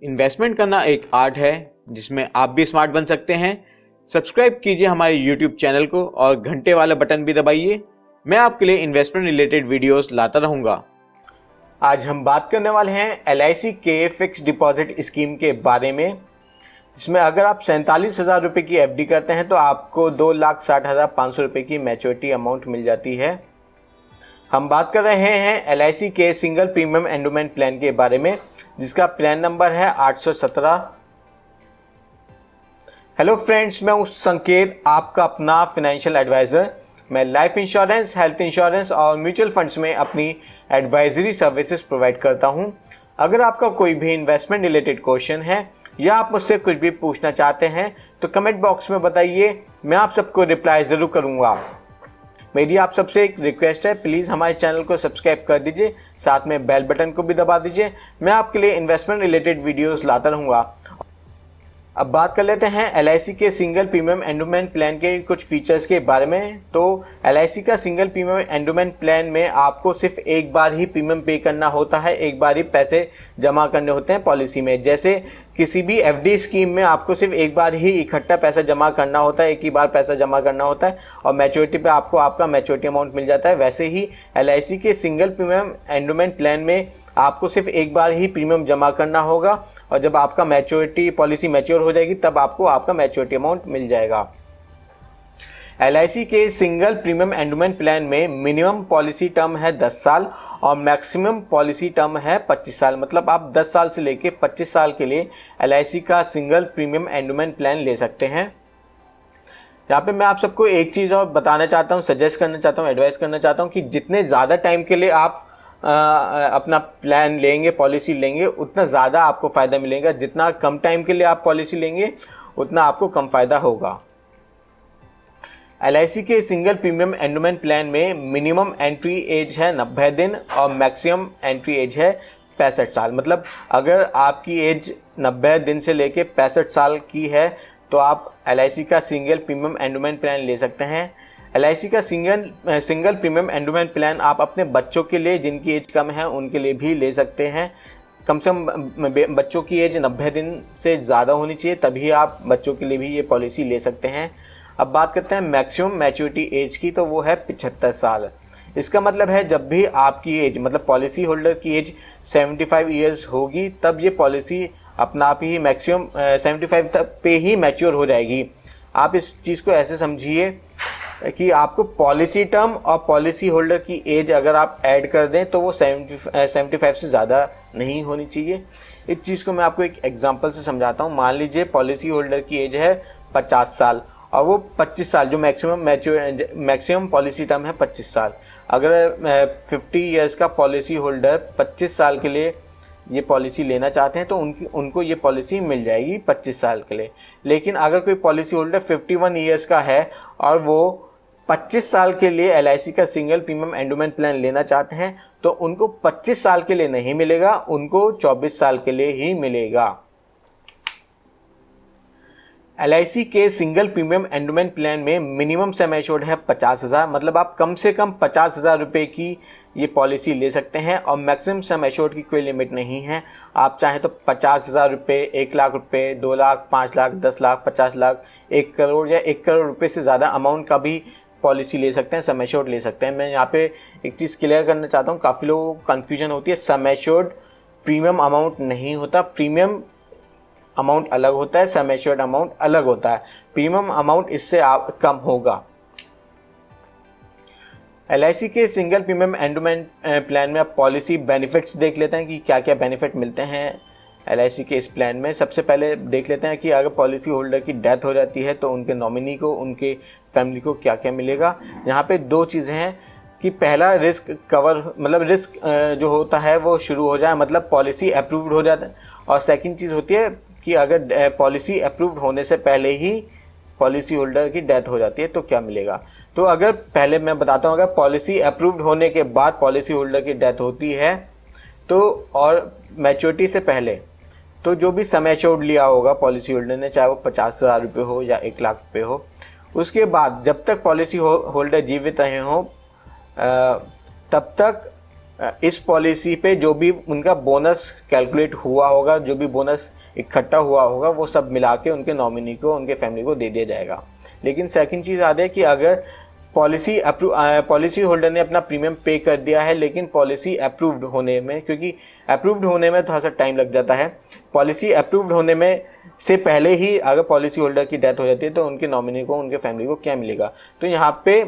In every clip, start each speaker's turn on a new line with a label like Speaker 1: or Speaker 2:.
Speaker 1: Investment करना एक art है जिसमें आप भी स्मार्ट बन सकते हैं। सब्सक्राइब कीजिए हमारे YouTube चैनल को और घंटे वाला बटन भी दबाइए। मैं आपके लिए इन्वेस्टमेंट रिलेटेड वीडियोस लाता रहूंगा।
Speaker 2: आज हम बात करने वाले हैं LIC के फिक्स डिपॉजिट स्कीम के बारे में, जिसमें अगर आप 47,000 रुपये की FD करते हैं तो आपको 2,60,500 रुपये की मैच्योरिटी अमाउंट मिल जाती है। हम बात कर रहे हैं LIC के सिंगल प्रीमियम एंडोमेंट प्लान के बारे में, जिसका प्लान नंबर है 817। हेलो फ्रेंड्स, मैं हूं संकेत, आपका अपना फाइनेंशियल एडवाइज़र। मैं लाइफ इंश्योरेंस, हेल्थ इंश्योरेंस और म्यूचुअल फंड्स में अपनी एडवाइजरी सर्विसेज प्रोवाइड करता हूं। अगर आपका कोई भी इन्वेस्टमेंट रिलेटेड क्वेश्चन है या आप मुझसे कुछ भी पूछना चाहते हैं तो कमेंट बॉक्स में बताइए, मैं आप सबको रिप्लाई ज़रूर करूंगा। मेरी आप सबसे एक रिक्वेस्ट है, प्लीज़ हमारे चैनल को सब्सक्राइब कर दीजिए, साथ में बेल बटन को भी दबा दीजिए। मैं आपके लिए इन्वेस्टमेंट रिलेटेड वीडियोस लाता रहूँगा। अब बात कर लेते हैं LIC के सिंगल प्रीमियम एंडोमेंट प्लान के कुछ फीचर्स के बारे में। तो LIC का सिंगल प्रीमियम एंडोमेंट प्लान में आपको सिर्फ एक बार ही प्रीमियम पे करना होता है, एक बार ही पैसे जमा करने होते हैं पॉलिसी में। जैसे किसी भी FD स्कीम में आपको सिर्फ एक बार ही इकट्ठा पैसा जमा करना होता है, एक ही बार पैसा जमा करना होता है और मैच्योरिटी पे आपको आपका मैच्योरिटी अमाउंट मिल जाता है। वैसे ही LIC के सिंगल प्रीमियम एंडोमेंट प्लान में आपको सिर्फ एक बार ही प्रीमियम जमा करना होगा और जब आपका मैच्योरिटी पॉलिसी मैच्योर हो जाएगी तब आपको आपका मैच्योरिटी अमाउंट मिल जाएगा। LIC के सिंगल प्रीमियम एंडोमेंट प्लान में मिनिमम पॉलिसी टर्म है 10 साल और मैक्सिमम पॉलिसी टर्म है 25 साल। मतलब आप 10 साल से लेके 25 साल के लिए LIC का सिंगल प्रीमियम एंडोमेंट प्लान ले सकते हैं। यहाँ पे मैं आप सबको एक चीज़ और बताना चाहता हूँ, सजेस्ट करना चाहता हूँ, एडवाइस करना चाहता हूँ कि जितने ज़्यादा टाइम के लिए आप अपना प्लान लेंगे, पॉलिसी लेंगे, उतना ज़्यादा आपको फ़ायदा मिलेगा। जितना कम टाइम के लिए आप पॉलिसी लेंगे उतना आपको कम फ़ायदा होगा। LIC के सिंगल प्रीमियम एंडोमेंट प्लान में मिनिमम एंट्री एज है 90 दिन और मैक्सिमम एंट्री एज है 65 साल। मतलब अगर आपकी एज 90 दिन से लेके 65 साल की है तो आप LIC का सिंगल प्रीमियम एंडोमेंट प्लान ले सकते हैं। LIC का सिंगल प्रीमियम एंडोमेंट प्लान आप अपने बच्चों के लिए, जिनकी एज कम है, उनके लिए भी ले सकते हैं। कम से कम बच्चों की एज 90 दिन से ज़्यादा होनी चाहिए, तभी आप बच्चों के लिए भी ये पॉलिसी ले सकते हैं। अब बात करते हैं मैक्सिमम मैच्योरिटी एज की, तो वो है 75 साल। इसका मतलब है जब भी आपकी एज, मतलब पॉलिसी होल्डर की एज 75 ईयर्स होगी तब ये पॉलिसी अपना आप ही मैक्सिमम 75 तक पे ही मैच्योर हो जाएगी। आप इस चीज़ को ऐसे समझिए कि आपको पॉलिसी टर्म और पॉलिसी होल्डर की एज अगर आप ऐड कर दें तो वो 75 से ज़्यादा नहीं होनी चाहिए। इस चीज़ को मैं आपको एक एग्जांपल से समझाता हूँ। मान लीजिए पॉलिसी होल्डर की एज है 50 साल और वो 25 साल, जो मैक्सिमम पॉलिसी टर्म है 25 साल। अगर 50 ईयर्स का पॉलिसी होल्डर 25 साल के लिए ये पॉलिसी लेना चाहते हैं तो उनको ये पॉलिसी मिल जाएगी 25 साल के लिए। लेकिन अगर कोई पॉलिसी होल्डर 51 ईयर्स का है और वो 25 साल के लिए LIC का सिंगल प्रीमियम एंडोमेंट प्लान लेना चाहते हैं तो उनको 25 साल के लिए नहीं मिलेगा, उनको 24 साल के लिए ही मिलेगा। LIC के सिंगल प्रीमियम एंडोमेंट प्लान में मिनिमम सम एश्योर्ड है 50,000। मतलब आप कम से कम 50,000 रुपये की ये पॉलिसी ले सकते हैं और मैक्सिमम सम एश्योर्ड की कोई लिमिट नहीं है। आप चाहें तो 50,000 रुपये, 1 लाख रुपये, 2 लाख, 5 लाख, 10 लाख, 50 लाख, 1 करोड़ या 1 करोड़ रुपये से ज़्यादा अमाउंट का भी पॉलिसी ले सकते हैं, सम एश्योर्ड ले सकते हैं। मैं यहाँ पे एक चीज़ क्लियर करना चाहता हूँ, काफ़ी लोगों को कन्फ्यूजन होती है। सम एश्योर्ड प्रीमियम अमाउंट नहीं होता, प्रीमियम अमाउंट अलग होता है, सम एश्योर्ड अमाउंट अलग होता है। प्रीमियम अमाउंट इससे कम होगा। LIC के सिंगल प्रीमियम एंडोमेंट प्लान में आप पॉलिसी बेनिफिट्स देख लेते हैं कि क्या क्या बेनिफिट मिलते हैं LIC के इस प्लान में। सबसे पहले देख लेते हैं कि अगर पॉलिसी होल्डर की डेथ हो जाती है तो उनके नॉमिनी को, उनके फैमिली को क्या क्या मिलेगा। यहाँ पे दो चीज़ें हैं कि पहला रिस्क कवर, मतलब रिस्क जो होता है वो शुरू हो जाए, मतलब पॉलिसी अप्रूव्ड हो जाता है। और सेकंड चीज़ होती है कि अगर पॉलिसी अप्रूव्ड होने से पहले ही पॉलिसी होल्डर की डेथ हो जाती है तो क्या मिलेगा। तो अगर पहले मैं बताता हूँ, अगर पॉलिसी अप्रूव्ड होने के बाद पॉलिसी होल्डर की डेथ होती है तो, और मैच्योरिटी से पहले, तो जो भी सम एश्योर्ड लिया होगा पॉलिसी होल्डर ने, चाहे वो 50,000 रुपये हो या 1 लाख रुपये हो, उसके बाद जब तक पॉलिसी होल्डर जीवित रहे हों तब तक इस पॉलिसी पे जो भी उनका बोनस कैलकुलेट हुआ होगा, जो भी बोनस इकट्ठा हुआ होगा, वो सब मिला के उनके नॉमिनी को, उनके फैमिली को दे दिया जाएगा। लेकिन सेकंड चीज़ याद है कि अगर पॉलिसी होल्डर ने अपना प्रीमियम पे कर दिया है, लेकिन पॉलिसी अप्रूव्ड होने में, क्योंकि अप्रूव्ड होने में थोड़ा सा टाइम लग जाता है, पॉलिसी अप्रूव्ड होने में से पहले ही अगर पॉलिसी होल्डर की डेथ हो जाती है तो उनके नॉमिनी को, उनके फैमिली को क्या मिलेगा? तो यहाँ पे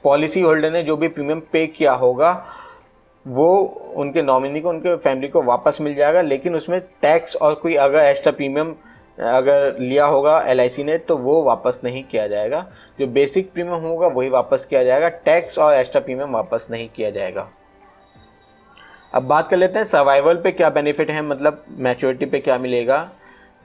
Speaker 2: पॉलिसी होल्डर ने जो भी प्रीमियम पे किया होगा वो उनके नॉमिनी को, उनके फैमिली को वापस मिल जाएगा। लेकिन उसमें टैक्स और कोई अगर एक्स्ट्रा प्रीमियम अगर लिया होगा LIC ने तो वो वापस नहीं किया जाएगा। जो बेसिक प्रीमियम होगा वही वापस किया जाएगा, टैक्स और एक्स्ट्रा प्रीमियम वापस नहीं किया जाएगा। अब बात कर लेते हैं सर्वाइवल पे क्या बेनिफिट है, मतलब मैच्योरिटी पे क्या मिलेगा।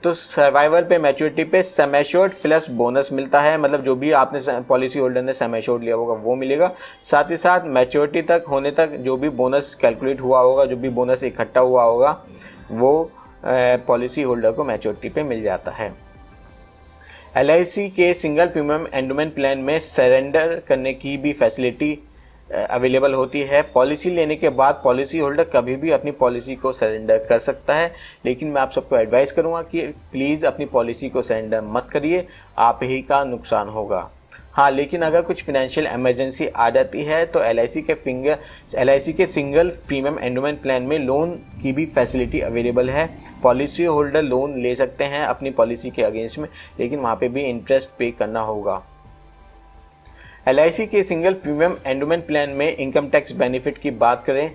Speaker 2: तो सर्वाइवल पे, मैच्योरिटी पे सम एश्योर्ड प्लस बोनस मिलता है, मतलब जो भी आपने पॉलिसी होल्डर ने सम एश्योर्ड लिया होगा वो मिलेगा। साथ ही साथ मैच्योरिटी तक होने तक जो भी बोनस कैलकुलेट हुआ होगा, जो भी बोनस इकट्ठा हुआ होगा, वो पॉलिसी होल्डर को मैच्योरिटी पे मिल जाता है। LIC के सिंगल प्रीमियम एंडोमेंट प्लान में सरेंडर करने की भी फैसिलिटी अवेलेबल होती है। पॉलिसी लेने के बाद पॉलिसी होल्डर कभी भी अपनी पॉलिसी को सरेंडर कर सकता है, लेकिन मैं आप सबको एडवाइस करूंगा कि प्लीज़ अपनी पॉलिसी को सरेंडर मत करिए, आप ही का नुकसान होगा। हाँ, लेकिन अगर कुछ फिनेंशियल इमरजेंसी आ जाती है तो LIC के सिंगल प्रीमियम एंडोमेंट प्लान में लोन की भी फैसिलिटी अवेलेबल है। पॉलिसी होल्डर लोन ले सकते हैं अपनी पॉलिसी के अगेंस्ट में, लेकिन वहाँ पे भी इंटरेस्ट पे करना होगा। LIC के सिंगल प्रीमियम एंडोमेंट प्लान में इनकम टैक्स बेनिफिट की बात करें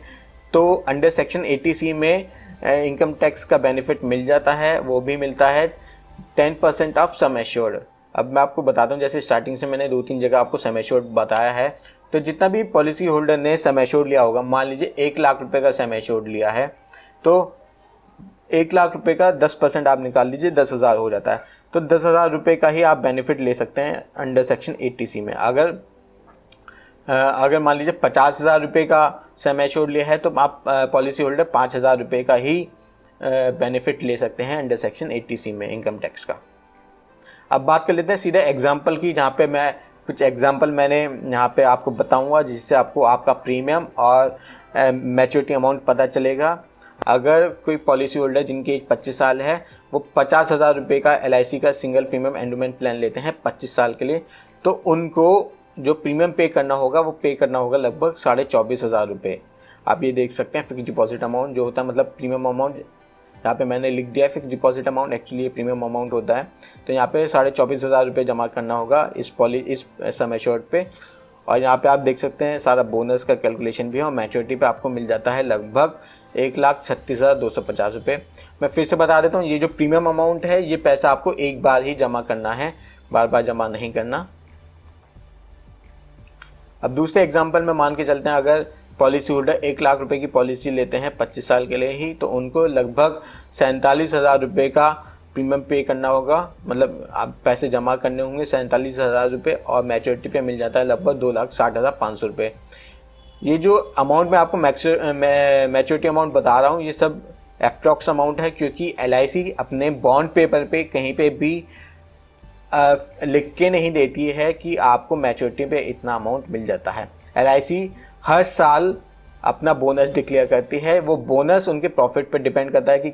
Speaker 2: तो अंडर सेक्शन 80C में इनकम टैक्स का बेनिफिट मिल जाता है। वो भी मिलता है 10% ऑफ सम एश्योर्ड। अब मैं आपको बताता हूँ, जैसे स्टार्टिंग से मैंने 2-3 जगह आपको सम एश्योर्ड बताया है, तो जितना भी पॉलिसी होल्डर ने सम एश्योर्ड लिया होगा, मान लीजिए 1 लाख रुपए का सम एश्योर्ड लिया है, तो 1 लाख रुपए का 10% आप निकाल लीजिए, 10,000 हो जाता है। तो 10,000 रुपये का ही आप बेनिफिट ले सकते हैं अंडर सेक्शन 80C में। अगर मान लीजिए 50,000 रुपये का सम एश्योर्ड लिया है तो आप पॉलिसी होल्डर 5,000 रुपये का ही बेनिफिट ले सकते हैं अंडर सेक्शन 80C में इनकम टैक्स का। अब बात कर लेते हैं सीधे एग्जाम्पल की, जहाँ पे मैं कुछ एग्जाम्पल मैंने यहाँ पे आपको बताऊँगा, जिससे आपको आपका प्रीमियम और मैच्योरिटी अमाउंट पता चलेगा। अगर कोई पॉलिसी होल्डर जिनकी एज 25 साल है, वो 50,000 रुपये का LIC का सिंगल प्रीमियम एंडोमेंट प्लान लेते हैं 25 साल के लिए, तो उनको जो प्रीमियम पे करना होगा वो पे करना होगा लगभग 24,500 रुपये। आप ये देख सकते हैं फिक्स डिपॉजिट अमाउंट जो होता है, मतलब प्रीमियम अमाउंट यहाँ पे मैंने लिख दिया है फिक्स डिपॉजिट अमाउंट, एक्चुअली ये प्रीमियम अमाउंट होता है। तो यहाँ पे 24,500 रुपये जमा करना होगा इस सम एश्योर्ड पे। और यहाँ पे आप देख सकते हैं सारा बोनस का कैलकुलेशन भी है, और मैच्योरिटी पे आपको मिल जाता है लगभग 1,36,250 रुपये। मैं फिर से बता देता हूँ, ये जो प्रीमियम अमाउंट है ये पैसा आपको एक बार ही जमा करना है, बार बार जमा नहीं करना। अब दूसरे एग्जांपल में मान के चलते हैं, अगर पॉलिसी होल्डर 1 लाख रुपए की पॉलिसी लेते हैं 25 साल के लिए ही, तो उनको लगभग 47,000 रुपये का प्रीमियम पे करना होगा, मतलब आप पैसे जमा करने होंगे 47,000 रुपये, और मैच्योरिटी पे मिल जाता है लगभग 2,60,500 रुपये। ये जो अमाउंट मैं आपको मैच्योरिटी अमाउंट बता रहा हूँ, ये सब एप्रॉक्स अमाउंट है, क्योंकि LIC अपने बॉन्ड पेपर पे कहीं पे भी लिख के नहीं देती है कि आपको मैच्योरिटी पे इतना अमाउंट मिल जाता है। LIC हर साल अपना बोनस डिक्लेयर करती है, वो बोनस उनके प्रॉफिट पे डिपेंड करता है कि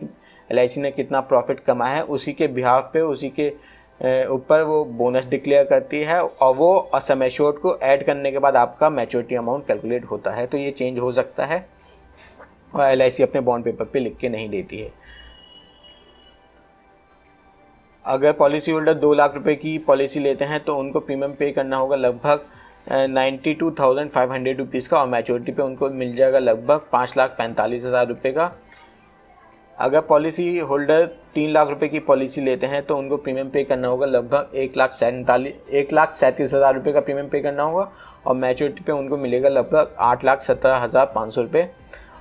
Speaker 2: LIC ने कितना प्रॉफिट कमाया है, उसी के बिहाफ पे, उसी के ऊपर वो बोनस डिक्लेयर करती है, और वो सम एश्योर्ड को ऐड करने के बाद आपका मैच्योरिटी अमाउंट कैलकुलेट होता है। तो ये चेंज हो सकता है, और LIC अपने बॉन्ड पेपर पे लिख के नहीं देती है। अगर पॉलिसी होल्डर 2 लाख रुपए की पॉलिसी लेते हैं तो उनको प्रीमियम पे करना होगा लगभग 92,500 रुपीज़ का, और मैच्योरिटी पे उनको मिल जाएगा लगभग 5,45,000 रुपये का। अगर पॉलिसी होल्डर 3 लाख रुपए की पॉलिसी लेते हैं तो उनको प्रीमियम पे करना होगा लगभग 1,37,000 रुपये का प्रीमियम पे करना होगा, और मैच्योरिटी पे उनको मिलेगा लगभग 8,17,500 रुपये।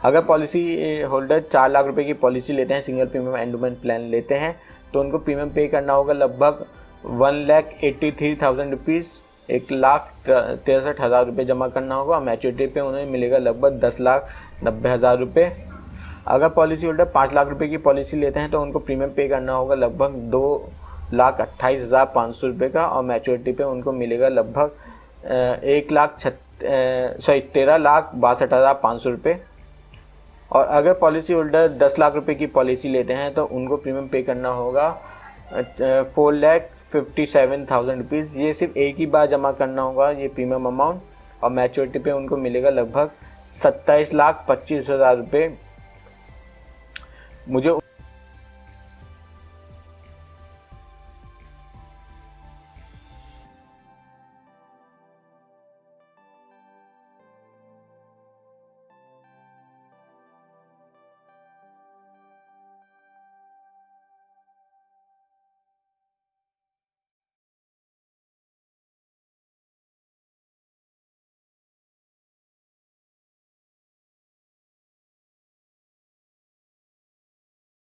Speaker 2: अगर पॉलिसी होल्डर 4 लाख रुपए की पॉलिसी लेते हैं, सिंगल प्रीमियम एंडोमेंट प्लान लेते हैं, तो उनको प्रीमियम पे करना होगा लगभग 1,83,000 रुपीज़, 1,63,000 रुपये जमा करना होगा, और मैच्योरिटी पे उन्हें मिलेगा लगभग 10,90,000 रुपये। अगर पॉलिसी होल्डर 5 लाख रुपए की पॉलिसी लेते हैं तो उनको प्रीमियम पे करना होगा लगभग 2,28,500 रुपये का, और मैच्योरिटी पे उनको मिलेगा लगभग 13,62,500 रुपये। और अगर पॉलिसी होल्डर 10 लाख रुपए की पॉलिसी लेते हैं तो उनको प्रीमियम पे करना होगा 4,57,000 रुपीज़। ये सिर्फ एक ही बार जमा करना होगा ये प्रीमियम अमाउंट, और मैच्योरिटी पे उनको मिलेगा लगभग 27,25,000 रुपये। मुझे